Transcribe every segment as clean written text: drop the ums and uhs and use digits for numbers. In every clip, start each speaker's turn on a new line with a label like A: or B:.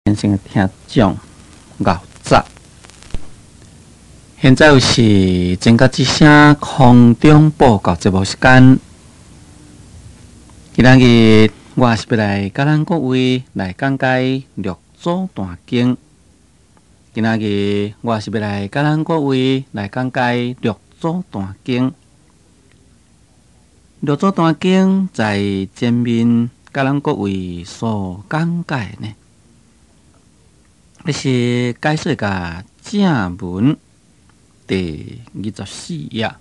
A: 先生听众牛杂，现在又是增加一声空中报告节目时间。今仔日我是要来甲咱各位来讲解六祖坛经。今仔日我是要来甲咱各位来讲解六祖坛经。六祖坛经在前面甲咱各位所讲解呢，那是解说甲正文第24页，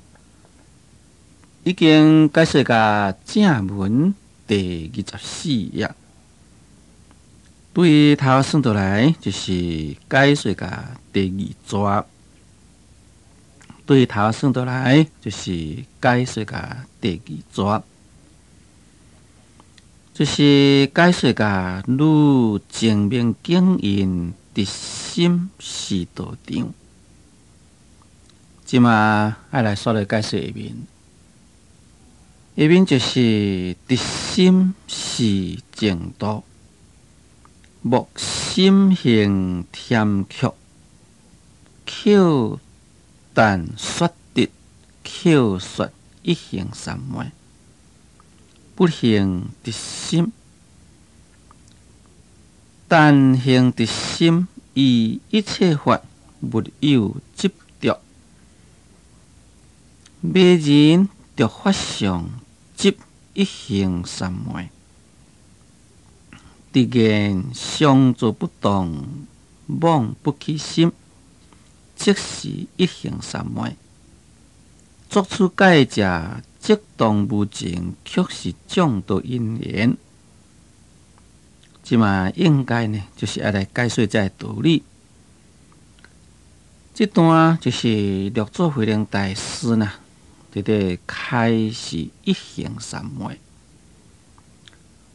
A: 已经解说甲正文第24页。对头算倒来就是解说甲第2节，对头算倒来就是解说甲第2节，就是解说甲愈正面经营直心是道场。即马爱来说来解说下面，下面就是直心是正道，木心行添曲，口但说直，口说一行三昧，不行直心。但行直心，以一切法没有执着。迷人着法上执一行三昧，直言相做不动，妄不起心，即是一行三昧。作出解者，即当无情，却是众多因缘。即嘛应该呢，就是要来解说这道理。这段就是六祖慧能大师呢，伫咧开示一行三昧。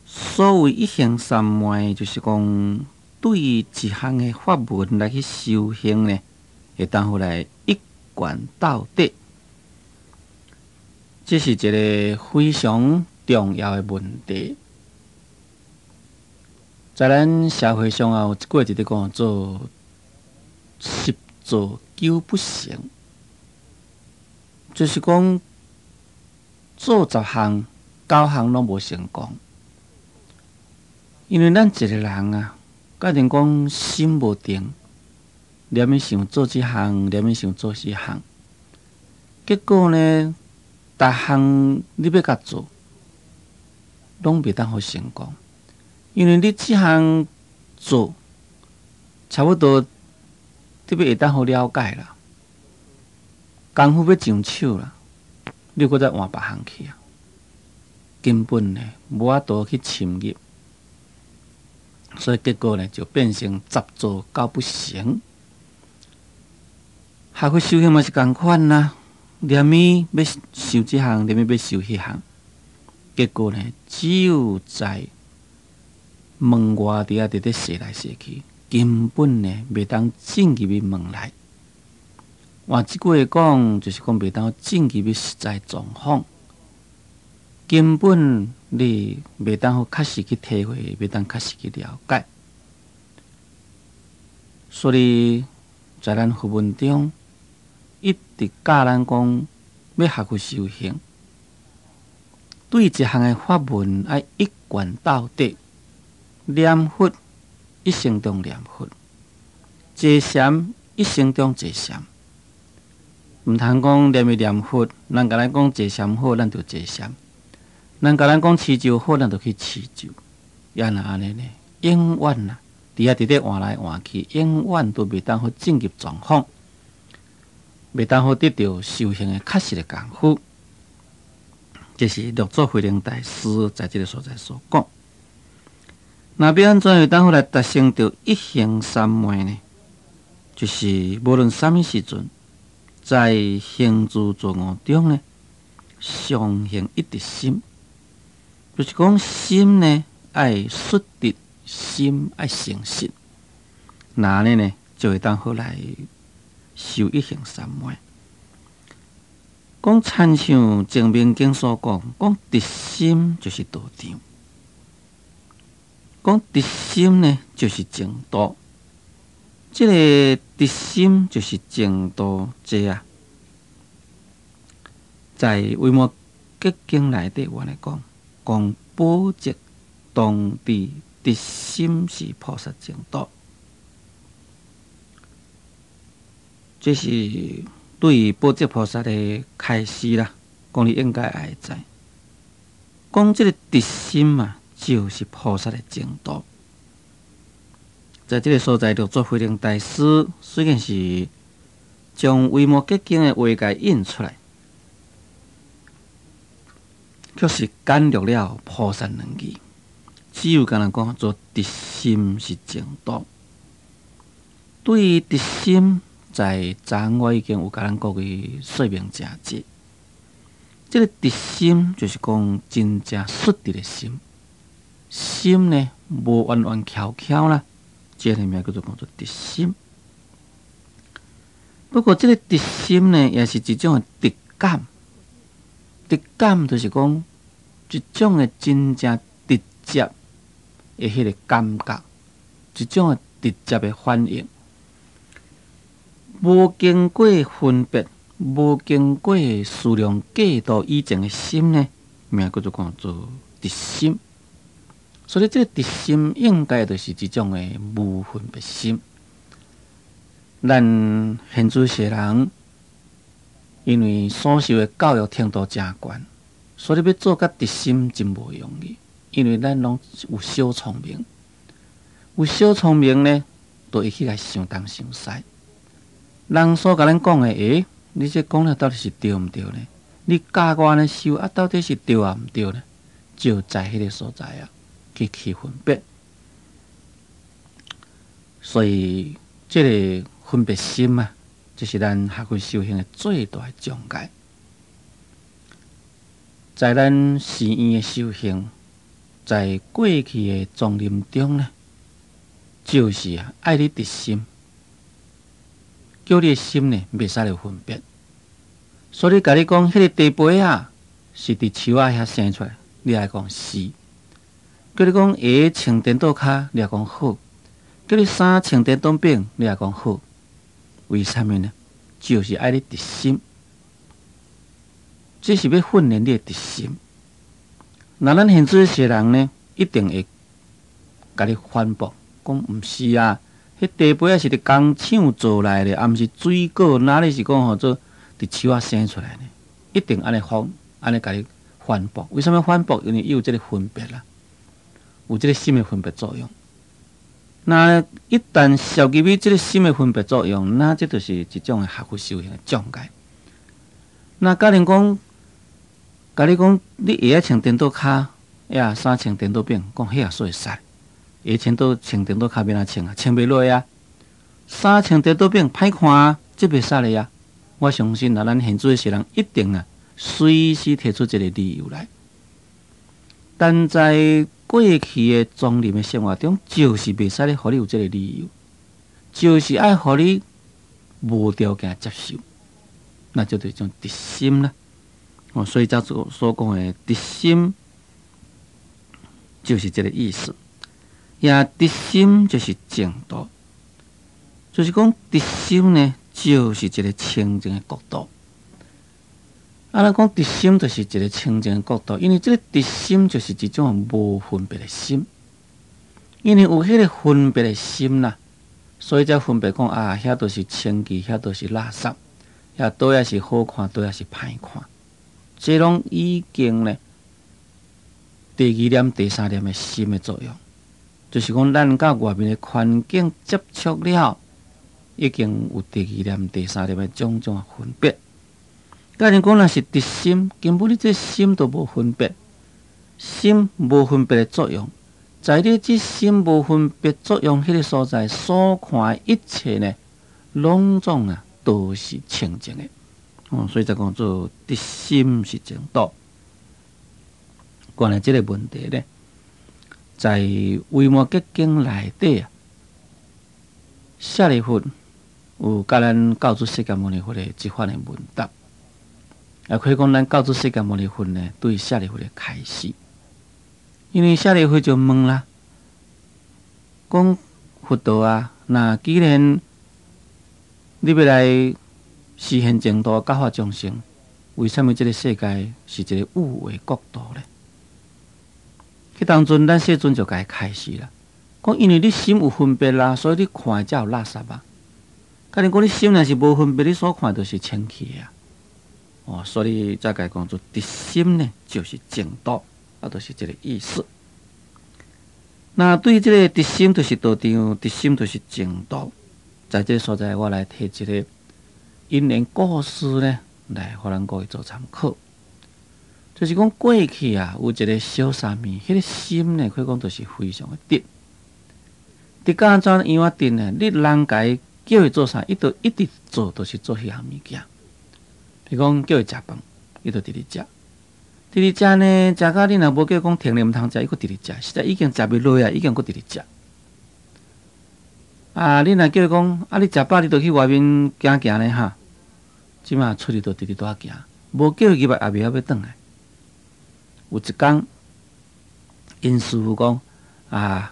A: 所谓一行三昧，就是讲对于一项的法门来去修行呢，会当好来一贯到底。这是一个非常重要的问题。在咱社会上有一句话就咧讲做10做9不成，就是讲做10项9项拢无成功。因为咱一个人啊，假定讲心无定，连咪想做这项，连咪想做那项，结果呢，逐项你要甲做，拢袂当好成功。因为你这项做，差不多你要会当好了解啦，功夫要上手啦，你搁再换别项去啊，根本呢无法度去深入，所以结果呢就变成10做9不成。学会修行嘛是共款啦，连咪要修这项，连咪要修迄项，结果呢只有在门外底下伫咧踅来踅去，根本呢袂当进入去门内。换即句话讲，就是讲袂当进入去实在状况，根本你袂当好确实去体会，袂当确实去了解。所以在咱佛门中，一直教咱讲要学会修行，对一项的法门要一贯到底。念佛一生中念佛，坐禅一生中坐禅。毋通讲念咪念佛，人甲咱讲坐禅好，咱就坐禅；人甲咱讲持咒好，咱就去持咒。也若安尼呢，永远啦，伫遐伫咧换来换去，永远都袂当好进入状况，袂当好得到修行的确实的功夫。这是六祖慧能大师在这个所在所讲。那要安怎会当好来达成到一行三昧呢？就是无论什么时阵，在行住坐卧中呢，常行一直心，就是讲心呢爱率直，心爱诚实，那呢就会当好来修一行三昧。讲参像正面经所讲，讲直心就是道场。讲直心呢，就是净土。这个直心就是净土这啊，在《维摩诘经》内底，我来讲宝积当地直心是菩萨净土。这是对宝积菩萨的开示啦，讲你应该爱知。讲这个直心嘛，就是菩萨的净土。在这个所在，六祖慧能大师虽然是将《维摩诘经》的话解印出来，却是简略了菩萨两字，只有敢若讲做直心是净土。对于直心，在昨我已经有甲咱各位说明真济。这个直心就是讲真正率直的心，心呢无弯弯翘翘啦。这个名叫做直心。不过，这个直心呢，也是一种的直感。直感就是讲一种的真正直接的迄个感觉，一种的直接的反应，无经过分别，无经过思量计度以前的心呢，名叫做直心。所以，这个直心应该就是一种的无分别心。咱现在世人，因为所受的教育程度真悬，所以要做甲直心真无容易。因为咱拢有小聪明，有小聪明呢，都会去来想东想西。人所甲咱讲的，你这讲了到底是对毋对呢？你教我呢修啊，到底是对啊毋对呢？就在迄个所在啊。去分别，所以这个分别心啊，就是咱学会修行的最大的障碍。在咱寺院的修行，在过去的丛林中呢，就是爱你直心，叫你的心呢袂使了分别。所以甲你讲，迄个地杯啊，是伫树仔遐生出来，你爱讲是。叫你讲鞋穿颠倒骹，你也讲好；叫你衫穿颠倒柄，你也讲好。为什么呢？就是爱你直心，这是要训练你的直心。那咱现在世人呢，一定会甲你反驳，讲毋是啊，迄地杯啊是伫工厂做来的，啊毋是水果，哪里是讲做伫树仔生出来呢？一定安尼甲你反驳。为什么反驳？因为伊有这个分别啦。有这个心的分别作用，那一旦消极于这个心的分别作用，那这就是一种的学佛修行的障碍。那教人讲，甲你讲，你鞋穿颠倒骹，呀，衫穿颠倒柄，讲迄也所会使。鞋穿颠倒骹，要哪穿啊？穿袂落啊！衫穿颠倒柄，歹看啊，这袂使咧啊！我相信啊，咱现在世人一定啊，随时提出一个理由来，但在过去的丛林的生活中，就是袂使咧，互你有这个理由，就是爱互你无条件接受，那就对一种直心啦。所以叫做所讲的直心，就是这个意思。也直心就是净土，就是讲直心呢，就是一个清净的国度。咱讲直心就是一个清净的国度，因为这个直心就是一种无分别的心，因为有迄个分别的心啦，所以才分别讲啊，遐都是清气，遐都是垃圾，遐倒也是好看，倒也是歹看，这拢已经呢第二念、第三念的心的作用，就是讲咱甲外面的环境接触了，已经有第二念、第三念的种种的分别。甲人讲，若是直心，根本你这心都无分别，心无分别的作用，在你这心无分别作用迄个所在，所看一切呢，拢总啊都是清净的。所以才讲做直心是净土。关于这个问题呢，在《维摩诘经》内底啊，舍利弗有甲咱教主释迦牟尼佛的一番的问答。也可以讲，咱教主释迦牟尼佛呢，对舍利弗的开示。因为舍利弗就问啦，讲佛道啊，那既然你要来实现净土、教化众生，为什么这个世界是一个有为国度呢？迄当阵，咱世尊就该开始啦。讲因为你心有分别啦，所以你看才有垃圾啊。假如讲你心若是无分别，你所看都是清气的啊。哦，所以才该讲做直心呢，就是净土，啊，就是这个意思。那对这个直心就是道场，直心就是净土。在这个所在，我来提一个因缘故事呢，来互咱各位做参考。就是讲过去啊，有一个小沙弥，迄个心呢，可以讲就是非常的直。直到安怎样啊直呢？你人家叫伊做啥，伊就一直做，就是做迄项物件。比如讲叫伊食饭，伊就直直食。直直食呢，食到你若无叫伊讲停咧，毋通食，伊佫直直食。实在已经食袂落啊，已经佫直直食。啊，你若叫伊讲，啊，你食饱，你就去外面行行咧哈。即马出去就直直蹛行，无叫伊入来，后壁还要转来。有一工，因师傅讲啊，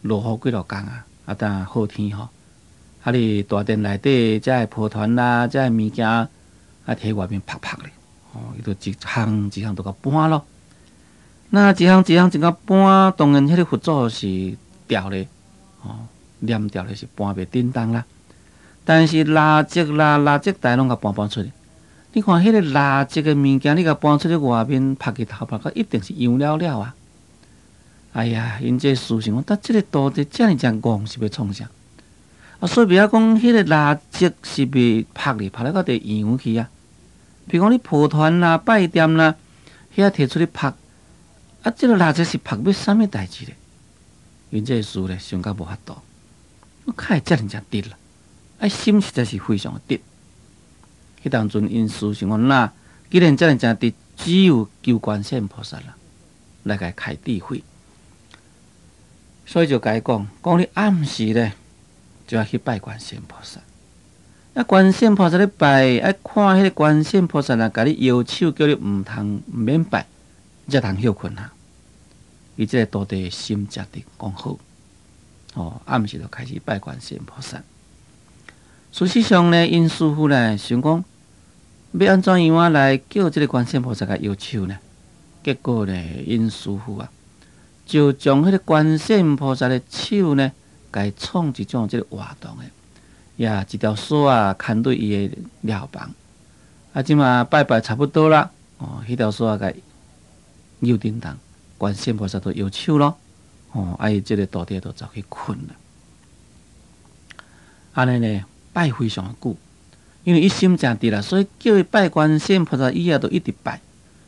A: 落雨几落工啊，啊，当好天吼，啊，你大殿内底遮个蒲团啦，遮个物件啊，摕外面拍拍咧，哦，伊就一项一项都甲搬咯。那一项一项一甲搬，当然迄个佛祖是掉咧，哦，念掉咧是搬袂叮当啦。但是垃圾袋拢甲搬出去。你看迄个垃圾的物件，你甲搬出去外面拍起头拍到，一定是油了了啊！哎呀，因这思想讲，但这个道地遮尔正戆是要创啥？啊，所以不要讲迄个垃圾是被拍咧，拍到地油去啊。比如讲你蒲团啦、拜店啦，遐摕出去拍，啊，这个垃圾是拍要啥物代志咧？因这事咧想甲无法度，我开遮尔正直啦，啊，心实在是非常直。迄当阵因思想讲，那既然遮尔正直，只有求观世音菩萨啦，来甲开智慧。所以就甲伊讲，你暗时咧就要去拜观世音菩萨。啊，观世音菩萨咧拜，爱看迄个观世音菩萨啦，甲你摇手叫你毋免拜，才通休困啊。伊这个道地心才直讲好，哦，暗时就开始拜观世音菩萨。事实上呢，因师父呢想讲。要安怎样来叫这个观世音菩萨甲摇手呢？结果呢，因师父啊，就将迄个观世音菩萨的手呢，甲伊创一种这个活动的，呀，一条绳啊，牵对伊的了房。啊，即嘛拜拜差不多啦，哦，迄条绳啊，甲摇叮当，观世音菩萨都摇手咯，哦，啊，伊这个道地都走去困了。安尼呢，拜非常久。因为伊心诚直啦，所以叫伊拜观世音菩萨以后，就一直拜。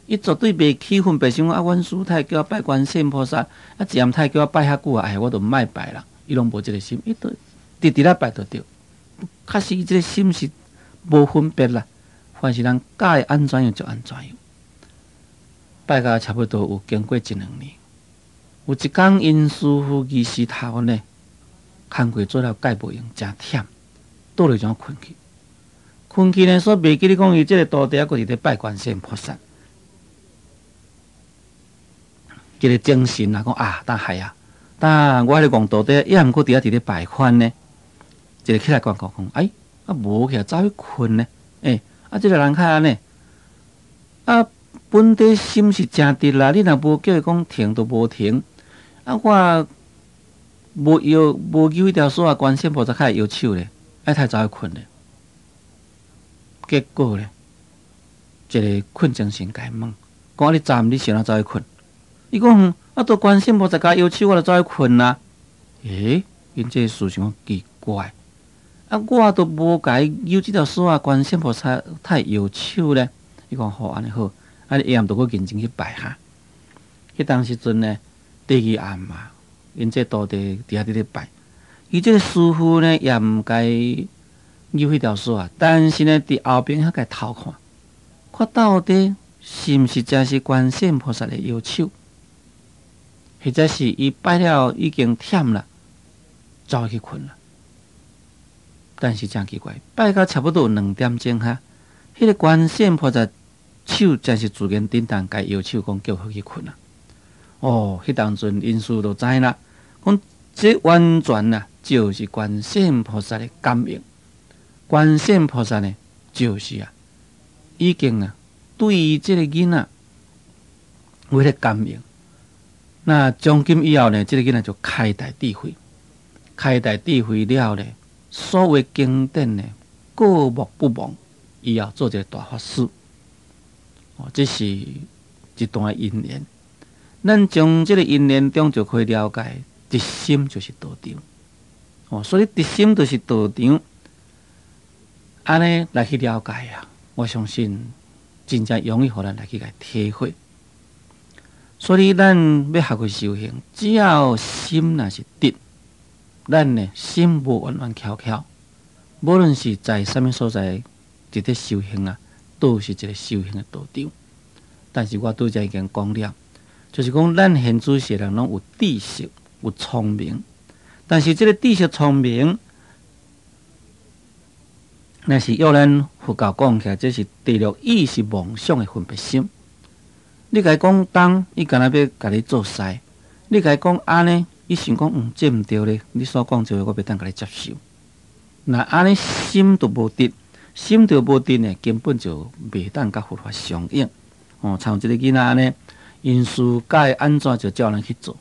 A: 伊绝对袂起分别想讲啊，阮师太叫我拜观世音菩萨，啊，咸太叫我拜遐久啊，哎，我都毋爱拜啦。伊拢无即个心，伊都直直来拜就对。确实，伊即个心是无分别啦。凡是人教伊安怎样就安怎样。拜到差不多有经过1、2年，有一工因师父仪式头呢，工课做了解无用，真忝，倒来就困去。困去呢，所以袂记你讲伊即个道地啊，佫是咧拜观世音菩萨。一个精神啊，讲啊，当害啊，当我迄个戆道地，也毋过伫遐伫咧拜款呢。一个起来讲，哎，啊无起来走去困呢？啊，即个人较安尼，啊，本地心是诚直啦，你若无叫伊讲停，都无停。啊，我无摇迄条绳啊，观世音菩萨较摇手咧，爱太走去困咧。结果咧，一个困精神甲伊问，讲你昨暗你想哪走去困？伊讲啊，都观世音菩萨甲摇手，我就走去困啦。因这思想奇怪，啊，我都无甲伊摇即条绳啊，观世音菩萨太摇手咧。伊讲好，安尼好，啊，你下暗都去认真去拜哈。迄当时阵呢，第2暗嘛，因这道地伫遐伫咧拜，伊这个师傅呢也毋该。有迄条绳啊，但是呢，伫后边遐个偷看，看到底是毋是真是观世音菩萨的摇手，或者是伊拜了已经忝啦，走去困啦。但是真奇怪，拜到差不多2点钟哈，迄个观世音菩萨手真是自然叮当，甲摇手讲叫好去困啦。哦，迄当阵因师就知啦，讲这完全就是观世音菩萨的感应。观世音菩萨呢，就是已经对于这个囡仔有了感应。那从今以后呢，这个囡仔就开大智慧，开大智慧了呢，所有经典呢，过目不忘，以后做一个大法师。这是一段因缘。咱从这个因缘中就可以了解，直心就是道场。所以直心就是道场。安尼来去了解我相信真正容易互咱来去体会。所以咱要学会修行，只要心若是直，咱呢心无弯弯翘翘，无论是在什么所在伫咧修行都是一个修行的道场。但是我拄则已经讲了，就是讲咱现主世人拢有知识、有聪明，但是这个知识、聪明，那是要咱佛教讲起来，这是第六意识妄想的分别心。你甲伊讲东，伊干那要甲你做西；你甲伊讲安尼，伊想讲这毋对咧。你所讲这话，我袂当甲你接受。那安尼心都无直，心都无直呢，根本就袂当甲佛法相应。像这个囡仔安尼，因事该安怎就叫人去做。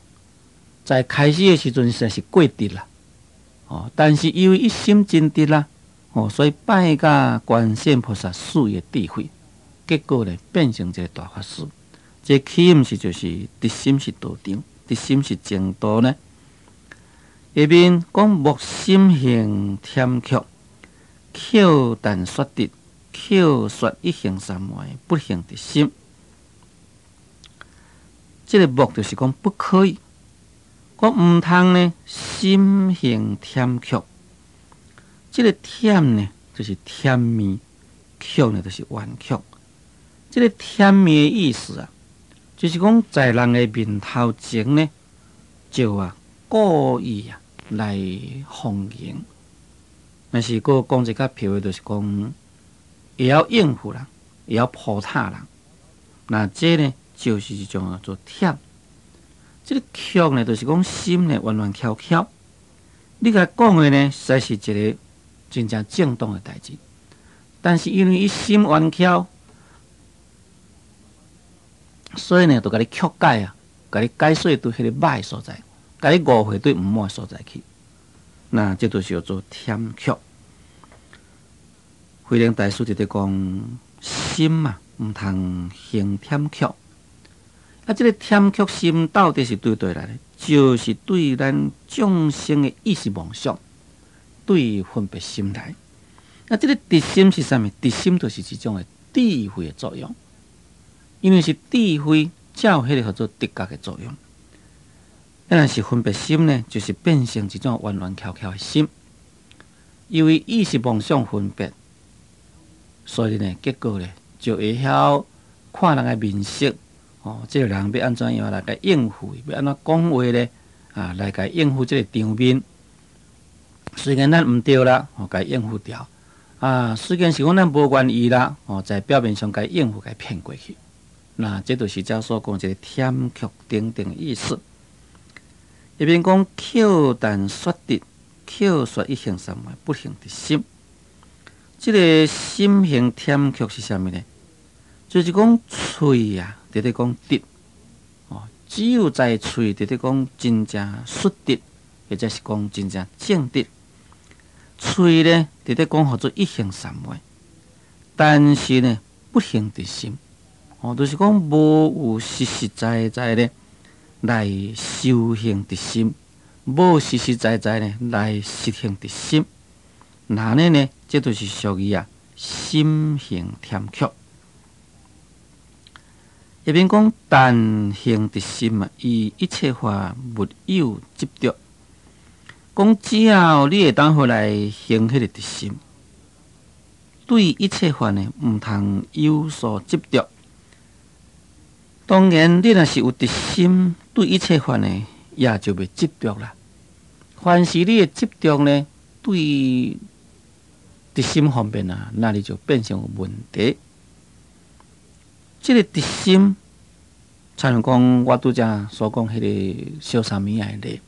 A: 在开始的时阵，实在是过直啦。但是因为一心真直啦。所以拜甲观世音菩萨赐予智慧，结果呢变成一个大法师。这起因是就是直心是道场，直心是正道呢。下面讲木心行添曲，口但说直，口说一行三昧，不行直心。这个木就是讲不可以，讲唔通呢心行添曲。这个甜呢，就是甜蜜；曲呢，就是婉曲。这个甜蜜的意思就是讲在人的面头前呢，就故意来奉迎。但是佫讲一较漂的，就是讲也要应付人，也要扑塔人。那这呢，就是一种做甜。这个曲呢，就是讲心呢弯弯翘翘。你甲讲的呢，实在是一个真正正当的代志，但是因为伊心弯翘，所以呢，就甲你曲解甲你解说对迄个歹所在，甲你误会对毋满所在去。那这都是叫做添曲。慧能大师就在讲心毋通行添曲。这个添曲心到底是对对来的，就是对咱众生的意识妄想。对分别心来，那这个直心是啥物？直心就是一种的智慧的作用，因为是智慧才有迄个叫做直觉的作用。但是分别心呢，就是变成一种弯弯翘翘的心，因为意识妄想分别，所以呢，结果呢就会晓看人的面色，这个人要安怎样来甲应付，要安怎讲话呢？来甲应付这个场面。虽然咱毋对啦，甲应付掉虽然是讲咱无愿意啦，在表面上甲应付，甲骗过去。那这就是照所讲一个添曲等等的意思。一边讲口但说直，口说一行三昧，不行直心。这个心行添曲是啥物呢？就是讲嘴伫咧讲直，只有在嘴伫咧讲真正说直，或者是讲真正正直。嘴呢，伫咧讲叫做一行三昧，但是呢，不行直心。就是讲无有实实在在呢来修行直心，无实实在在呢来实行直心。那呢，这就是属于心行添曲。一边讲但行直心以一切法无有执着。讲只要你会当回来行迄个直心，对一切法呢，毋通有所执着。当然，你若是有直心，对一切法呢，也就袂执着啦。凡是你的执着呢，对直心方面那里就变成有问题。这个直心，才能讲我拄则所讲迄个小三米的例。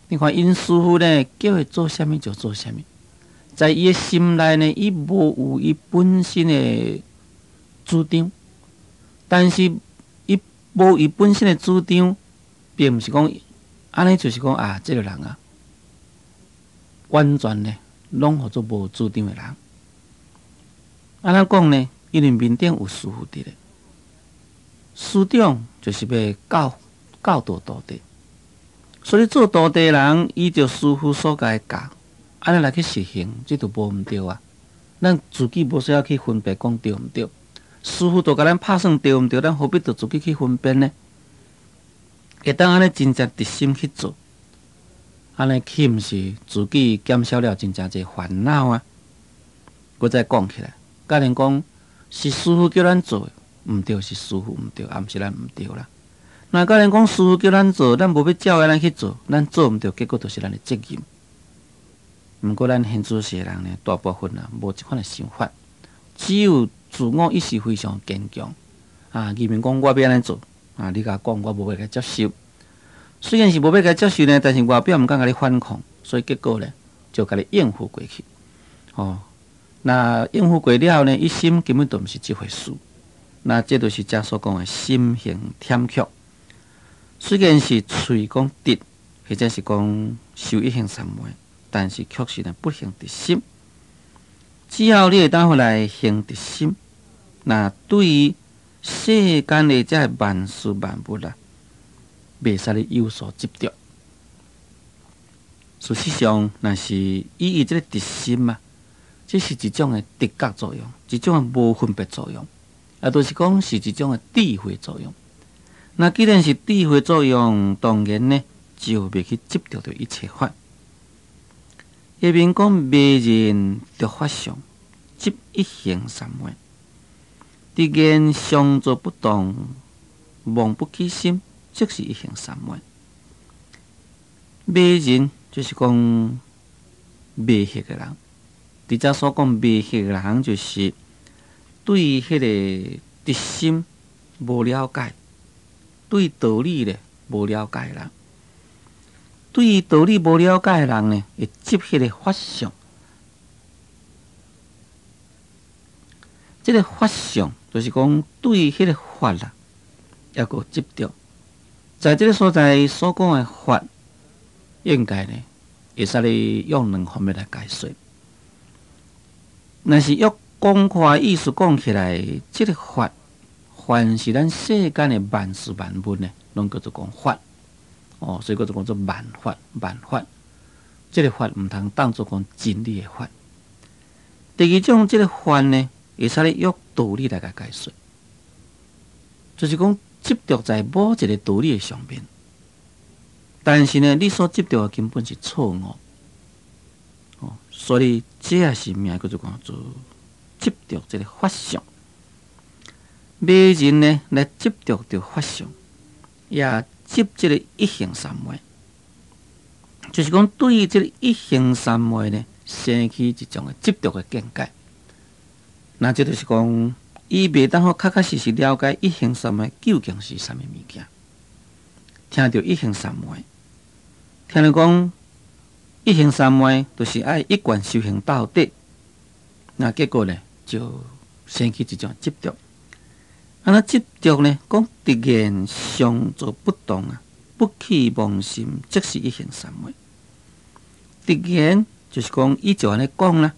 A: 你看因师傅呢，叫伊做啥物就做啥物，在伊的心内呢，伊无有伊本身的主张，但是伊无伊本身的主张，并毋是讲安尼就是讲啊，这个人啊，完全呢，拢互做无主张的人。安怎讲呢？因为面顶有师傅伫咧，师长就是要教导徒弟，所以做徒弟的人依照师傅所教教，安尼来去实行，这就无毋对啊。咱自己无需要去分别讲对毋对，师傅都甲咱拍算对毋对，咱何必着自己去分辨呢？会当安尼真正直心去做，安尼岂毋是自己减少了真正侪烦恼啊？我再讲起来，假如讲是师傅叫咱做的，毋对是师傅毋对，也毋是咱毋对啦。那假如讲师傅叫咱做，咱无要照咱去做，咱做毋对，结果就是咱的责任。毋过咱现主世人呢，大部分啊无即款的想法，只有自我意识非常坚强啊。义明讲我要安尼做啊，你甲讲我无要甲接受。虽然是无要甲接受呢，但是外表毋敢甲你反抗，所以结果呢就甲你应付过去。哦，那应付过了呢，伊心根本就毋是即回事。那这就是遮所讲的心形忝曲。虽然是喙讲直，或者是讲修一行三昧，但是确实呢不行直心。只要你会当回来行直心，那对于世间的这万事万物啦，袂使你有所执着。事实上，若是伊这个直心嘛，这是一种的直觉作用，一种的无分别作用，啊，就是讲是一种的智慧作用。那既然是智慧作用，当然呢就袂去执着着一切法。下面讲昧人得法相，执一行三昧，直言相作不动，妄不起心，即是一行三昧。昧人就是讲昧学的人，伫遮所讲昧学的人，就是对迄个直心无了解。对道理咧无了解人，对道理无了解的人呢，会执迄个法相。这个法相就是讲对迄个法啦，也个执着。在这个所在所讲的法，应该呢，会使你用两方面来解说。若是用公开意思讲起来，这个法。凡是咱世间的万事万物呢，拢叫做讲法，哦，所以叫做讲做万法。万法，这个法毋通当作讲真理的法。第二种，这个法呢，会使你用道理来解说，就是讲执着在某一个道理的上面，但是呢，你所执着的根本是错误，哦，所以这也是名叫做讲做执着这个法相。昧人呢，来执着着法相，也执这个一行三昧，就是讲对于这个一行三昧呢，生起一种的执着的见解。那这就是讲，伊袂当好确确实实了解一行三昧究竟是啥物物件。听到一行三昧，听到讲一行三昧，就是爱一贯修行到底。那结果呢，就生起一种执着。安那执着呢？讲直言相作不动啊，不起妄心，即是一行三昧。直言就是讲，伊就安尼讲啦。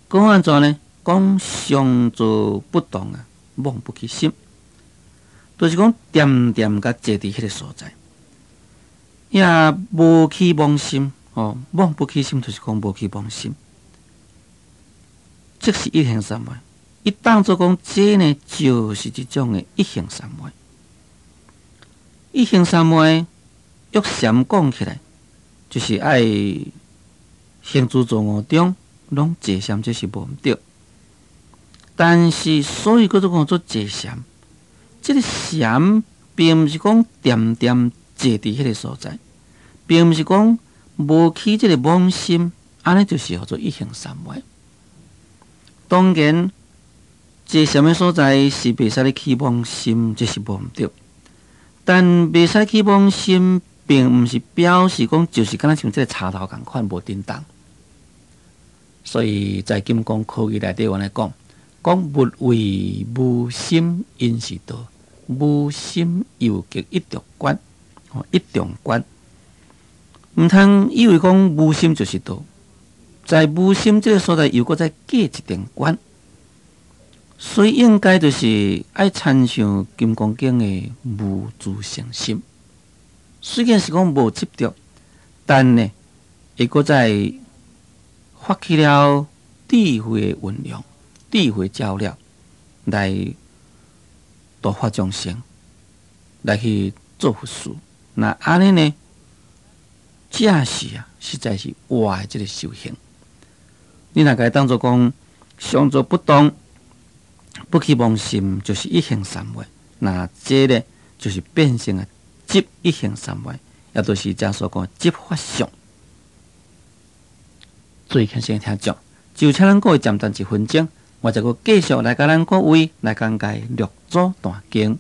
A: 讲安怎呢？讲相作不动啊，妄不起心，就是讲点点甲坐伫迄个所在，也无起妄心哦。妄不起心，就是讲无起妄心，即是一行三昧。伊当作讲，这呢就是一种的一行三昧。一行三昧，约禅讲起来，就是爱行住坐卧中，拢坐禅，这是无毋对。但是，所以叫做讲做坐禅，这个禅并毋是讲点点坐伫迄个所在，并毋是讲无起这个妄心，安尼就是叫做一行三昧。当然。坐禅的所在是袂使你起妄心，这是无毋对。但袂使起妄心，并毋是表示讲就是敢若像这个插头共款无叮当。所以在金刚科语内底，我来讲物为无心因是道，无心又极一着观，一重观。毋通以为讲无心就是道，在无心这个所在又搁再加一点观。所以应该就是爱参详《金刚经》的无自性心。虽然是讲无执着，但呢，会搁再发起了智慧的运用、智慧照料来度化众生，来去做佛事。那安尼呢，正是实在是活的这个修行。你若该当作讲上座不动。不起妄心就是一行三昧，那这呢就是变成了执一行三昧，也就是正所讲执法相。最近先听讲，就请咱各位暂停1分钟，我再个继续来甲咱各位来讲解《六祖坛经》。